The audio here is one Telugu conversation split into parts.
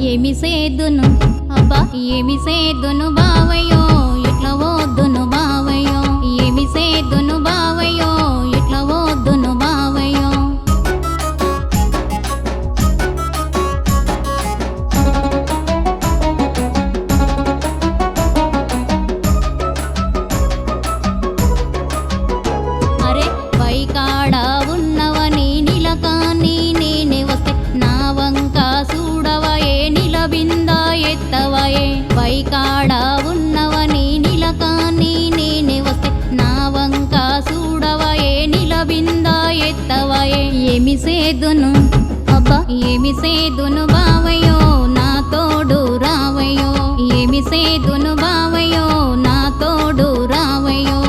ఏమి సేదును అబ్బా ఏమి సేదును బావయ్యో ఎట్లా వద్దును బావయ్యో ఏమి సేదును బావయ్యో ఎట్లా వద్దును బావయ్యో అరే పైకాడ ఉన్నవని నిలకాని నేనే వస్తే నా వంక చూడవయే నిలబిందా ఎత్తవయే పైకాడ ఉన్నవని నిలకాని నేనే వస్తే నా వంక చూడవయే నిలబిందా ఎత్తవయే ఏమి సేదును అబ్బా ఏమి సేదును బావయ్యో నా తోడు రావయ్యో ఏమి సేదును బావయ్యో నా తోడు రావయ్యో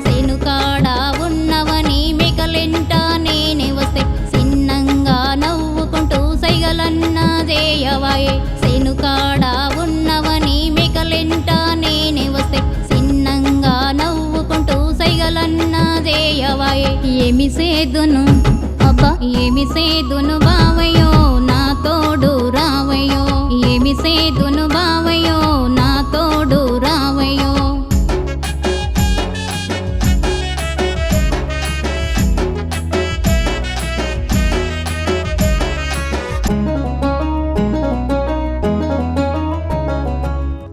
శనుకాడ ఉన్నవని మెకలెంట నేనే వస్తే చిన్నంగా నవ్వుకుంటూ సైగలన్నా చేయవాయే శనుకాడ ఉన్నవని మెకలెంట నేనే వస్తే చిన్నంగా నవ్వుకుంటూ సైగలన్నా చేయవాయే ఏమి సేదును అబ్బా ఏమి సేదును బావయ్యో నా తోడు రావయ్యో ఏమి సేదును బావయ్యో నా తోడు రావయ్యో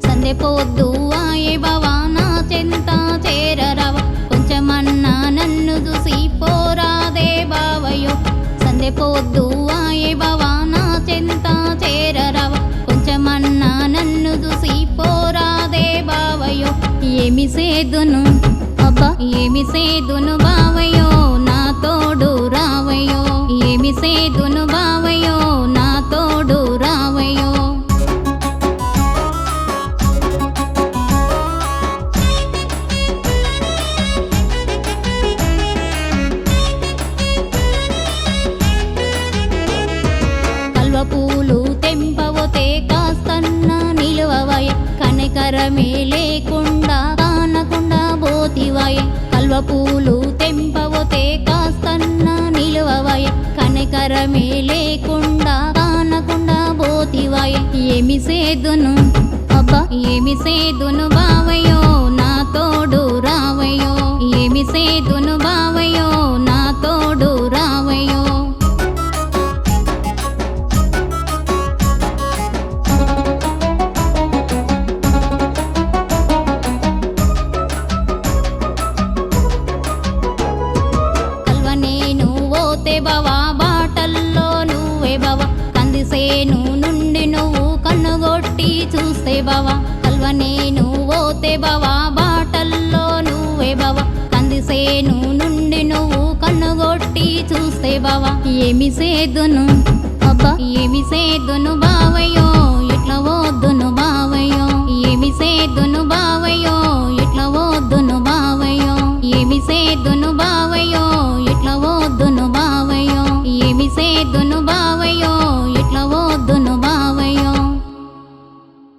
సందె పొద్దు ఆయే బావా నా చెంత చేరరవ కొంచెమన్నా నన్ను చూసి పోరాదే బావయ్యో సందె పొద్దు ఆయే బావా నా చెంత చేరరవ కొంచెమన్నా నన్ను చూసి పోరాదే బావయ్యో ఏమి సేదును అబ్బా ఏమి సేదును బావయ్యో నా తోడు రావయ్యో ఏమి సేదును బావయ్యో నా తోడు రావయ్యో పూలు తెంపవతే కాస్తన్న నిలువవయ కనికరమే లేకుండా కానకుండా పోతివయ కల్వ పూలు తెంపవతే కాస్తన్న నిలువవయ కనికరమే లేకుండా కానకుండా పోతివయ ఏమి సేదును అబ్బా ఏమి సేదును బావయ్యో నా తోడు రావయ్యో ఏమి సేదును బావయ్యో నా తోడు రావయ్యో బావా బాటల్లో నువ్వే బావా కందిసేను నుండి నువ్వు కన్నుగొట్టి చూస్తే బావా కల్వ నేను ఓతే బావా బాటల్లో నువ్వే బావా కందిసేను నుండి నువ్వు కన్నుగొట్టి చూస్తే బావా ఏమి సేదును అబ్బా ఏమి సేదును బావయ్యో ఎట్లా వద్దును బావయ్యో ఏమి సేదును